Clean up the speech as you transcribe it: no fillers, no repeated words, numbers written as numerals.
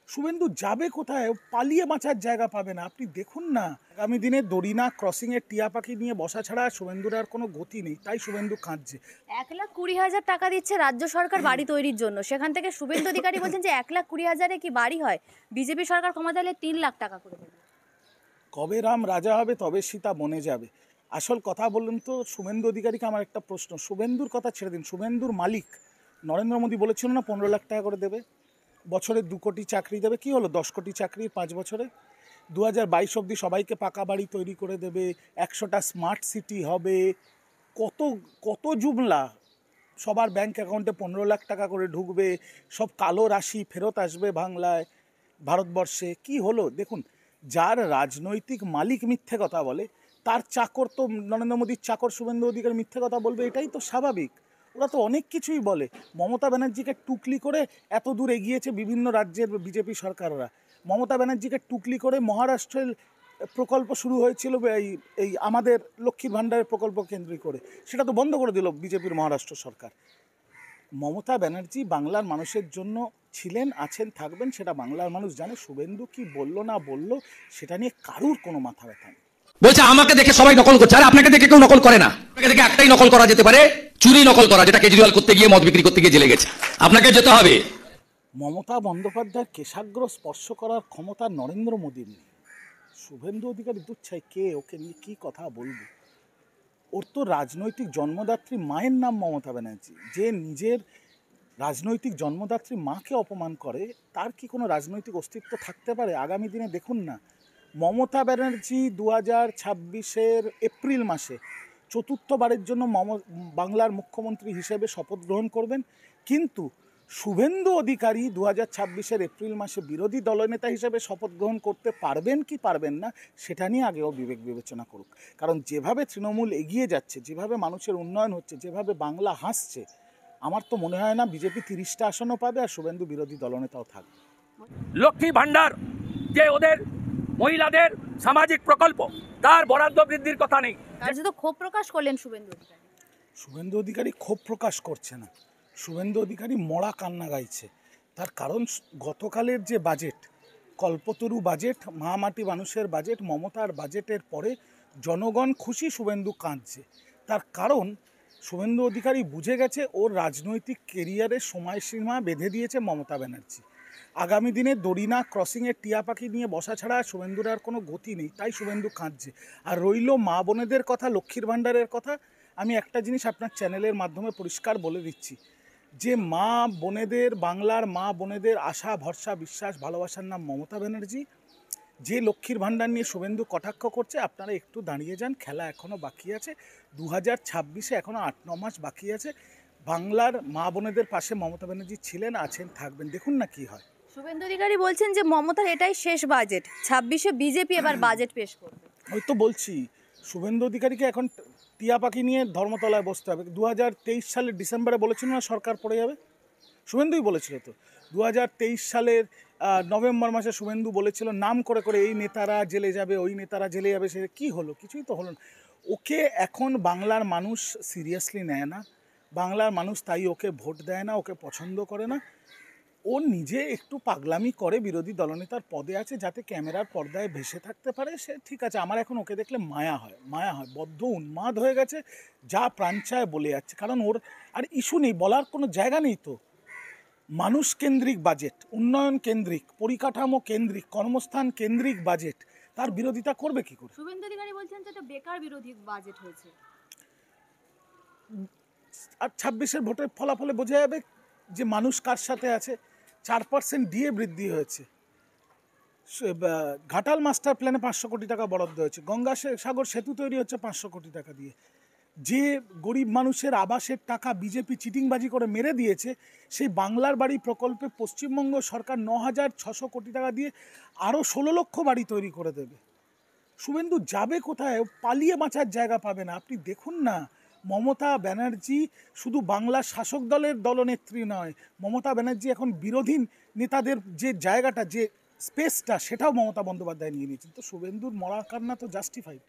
শুভেন্দু যাবে কোথায়? পালিয়ে বাঁচার জায়গা পাবে না। আপনি দেখুন না, আগামী দিনে দড়িনা ক্রসিংয়ের টিয়া পাখি নিয়ে বসা ছাড়া শুভেন্দুর আর কোনো গতি নেই, তাই শুভেন্দু কাঁদছে। 1,20,000 টাকা দিচ্ছে রাজ্য সরকার বাড়ি তৈরির জন্য, সেখান থেকে শুভেন্দু অধিকারী বলছেন যে 1,20,000-এ কি বাড়ি হয়? বিজেপি সরকার ক্ষমতা এলে 3 লাখ টাকা করে দেবে। কবে রাম রাজা হবে তবে সীতা বনে যাবে। আসল কথা বলুন তো, শুভেন্দু অধিকারীকে আমার একটা প্রশ্ন, শুভেন্দুর কথা ছেড়ে দিন, শুভেন্দুর মালিক নরেন্দ্র মোদী বলেছিল না 15 লাখ টাকা করে দেবে, বছরে 2 কোটি চাকরি দেবে। কি হলো 10 কোটি চাকরি 5 বছরে? 2022 অবধি সবাইকে পাকা বাড়ি তৈরি করে দেবে, 100টা স্মার্ট সিটি হবে, কত কত জুমলা, সবার ব্যাংক অ্যাকাউন্টে 15 লাখ টাকা করে ঢুকবে, সব কালো রাশি ফেরত আসবে বাংলায়, ভারতবর্ষে। কি হলো দেখুন, যার রাজনৈতিক মালিক মিথ্যে কথা বলে, তার চাকর তো নরেন্দ্র মোদীর চাকর শুভেন্দু অধিকারী মিথ্যে কথা বলবে, এটাই তো স্বাভাবিক। ওরা তো অনেক কিছুই বলে। মমতা ব্যানার্জিকে টুকলি করে এত দূর এগিয়েছে বিভিন্ন রাজ্যের বিজেপি সরকাররা। মমতা ব্যানার্জিকে টুকলি করে মহারাষ্ট্রের প্রকল্প শুরু হয়েছিল এই আমাদের লক্ষ্মীর ভাণ্ডারের প্রকল্প কেন্দ্র করে, সেটা তো বন্ধ করে দিল বিজেপির মহারাষ্ট্র সরকার। মমতা ব্যানার্জি বাংলার মানুষের জন্য ছিলেন, আছেন, থাকবেন, সেটা বাংলার মানুষ জানে। শুভেন্দু কি বললো না বললো সেটা নিয়ে কারুর কোনো মাথা ব্যথা নেই। বলছে আমাকে দেখে সবাই নকল করছে, আর আপনাকে দেখে কেউ নকল করে না। আপনাকে দেখে একটাই নকল করা যেতে পারে, চুরি নকল করা, যেটা কেজরিওয়াল করতে গিয়ে মদ বিক্রি করতে গিয়ে জেলে গেছে। আপনাকে যেতে হবে। মমতা বন্দ্যোপাধ্যায়ের কেশাগ্র স্পর্শ করার ক্ষমতা নরেন্দ্র মোদীর নেই। শুভেন্দু অধিকারী দুচ্ছাই কে, ওকে নিয়ে কী কথা বলবো? ওর তো রাজনৈতিক জন্মদাত্রী মায়ের নাম মমতা ব্যানার্জি। যে নিজের রাজনৈতিক জন্মদাত্রী মাকে অপমান করে, তার কি কোনো রাজনৈতিক অস্তিত্ব থাকতে পারে? আগামী দিনে দেখুন না, মমতা ব্যানার্জি 2026-এর এপ্রিল মাসে চতুর্থবারের জন্য বাংলার মুখ্যমন্ত্রী হিসেবে শপথ গ্রহণ করবেন, কিন্তু শুভেন্দু অধিকারী 2026-এর এপ্রিল মাসে বিরোধী দলনেতা হিসেবে শপথ গ্রহণ করতে পারবেন কি পারবেন না সেটা নিয়ে আগেও বিবেক বিবেচনা করুক। কারণ যেভাবে তৃণমূল এগিয়ে যাচ্ছে, যেভাবে মানুষের উন্নয়ন হচ্ছে, যেভাবে বাংলা হাসছে, আমার তো মনে হয় না বিজেপি 30টা আসনও পাবে আর শুভেন্দু বিরোধী দলনেতাও থাকবে। লক্ষ্মী ভাণ্ডার যে ওদের মহিলাদের সামাজিক প্রকল্প, তার বরাদ্দ বৃদ্ধির কথা নেই। তার তো ক্ষোভ প্রকাশ করলেন শুভেন্দু অধিকারী। শুভেন্দু অধিকারী ক্ষোভ প্রকাশ করছে না, শুভেন্দু অধিকারী মরা কান্না গাইছে। তার কারণ গতকালের যে বাজেট, কল্পতরু বাজেট, মহামাটি মানুষের বাজেট, মমতার বাজেটের পরে জনগণ খুশি, শুভেন্দু কাঁদছে। তার কারণ শুভেন্দু অধিকারী বুঝে গেছে ওর রাজনৈতিক কেরিয়ারের সময়সীমা বেঁধে দিয়েছে মমতা ব্যানার্জি। আগামী দিনে দড়িনা ক্রসিংয়ের টিয়া পাখি নিয়ে বসা ছাড়া শুভেন্দুর আর কোনো গতি নেই, তাই শুভেন্দু কাঁদছে। আর রইল মা বোনেদের কথা, লক্ষ্মীর ভাণ্ডারের কথা, আমি একটা জিনিস আপনার চ্যানেলের মাধ্যমে পরিষ্কার বলে দিচ্ছি, যে মা বোনেদের, বাংলার মা বোনেদের আশা ভরসা বিশ্বাস ভালোবাসার নাম মমতা ব্যানার্জি। যে লক্ষ্মীর ভাণ্ডার নিয়ে শুভেন্দু কটাক্ষ করছে, আপনারা একটু দাঁড়িয়ে যান, খেলা এখনও বাকি আছে। 2026-এ এখনও 8-9 মাস বাকি আছে। বাংলার মা বোনেদের পাশে মমতা ব্যানার্জি ছিলেন, আছেন, থাকবেন। দেখুন না কি হয়। শুভেন্দু অধিকারী বলছেন যে মমতার এটাই শেষ বাজেট, 26-এ বিজেপি এবার বাজেট পেশ করবে। ওই তো বলছি, শুভেন্দু অধিকারীকে এখন টিয়া পাখি নিয়ে ধর্মতলায় বসতে হবে। 2023 সালের ডিসেম্বরে বলেছিল না সরকার পড়ে যাবে, শুভেন্দুই বলেছিল তো। 2023 সালের নভেম্বর মাসে শুভেন্দু বলেছিল নাম করে করে, এই নেতারা জেলে যাবে, ওই নেতারা জেলে যাবে। সে কী হলো? কিছুই তো হলো না। ওকে এখন বাংলার মানুষ সিরিয়াসলি নেয় না, বাংলার মানুষ তাই ওকে ভোট দেয় না, ওকে পছন্দ করে না। ও নিজে একটু পাগলামি করে, বিরোধী দলনেতার পদে আছে, যাতে ক্যামেরার পর্দায় ভেসে থাকতে পারে, সে ঠিক আছে। আমার এখন ওকে দেখলে মায়া হয়, বদ্ধ উন্মাদ হয়ে গেছে, যা প্রাণ চায় বলে যাচ্ছে। কারণ ওর আর ইস্যু নেই, বলার কোনো জায়গা নেই তো। মানুষ কেন্দ্রিক বাজেট, উন্নয়ন কেন্দ্রিক, পরিকাঠামো কেন্দ্রিক, কর্মস্থান কেন্দ্রিক বাজেট, তার বিরোধিতা করবে কি করে? শুভেন্দু অধিকারী বলছেন যে এটা বেকার বিরোধী বাজেট হয়েছে। আর 26-এর ভোটের ফলাফলে বোঝা যাবে যে মানুষ কার সাথে আছে। 4% ডিএ বৃদ্ধি হয়েছে, ঘাটাল মাস্টার প্ল্যানে 500 কোটি টাকা বরাদ্দ হয়েছে, গঙ্গা সাগর সেতু তৈরি হচ্ছে 500 কোটি টাকা দিয়ে। যে গরিব মানুষের আবাসের টাকা বিজেপি চিটিংবাজি করে মেরে দিয়েছে, সেই বাংলার বাড়ি প্রকল্পে পশ্চিমবঙ্গ সরকার 9,600 কোটি টাকা দিয়ে আরও 16 লক্ষ বাড়ি তৈরি করে দেবে। শুভেন্দু যাবে কোথায়? পালিয়ে বাঁচার জায়গা পাবে না। আপনি দেখুন না, মমতা ব্যানার্জি শুধু বাংলার শাসক দলের দলনেত্রী নয়, মমতা ব্যানার্জি এখন বিরোধী নেতাদের যে জায়গাটা, যে স্পেসটা, সেটাও মমতা বন্দ্যোপাধ্যায় নিয়ে নিয়েছেন। তো শুভেন্দুর মরা কান্না তো জাস্টিফাইড।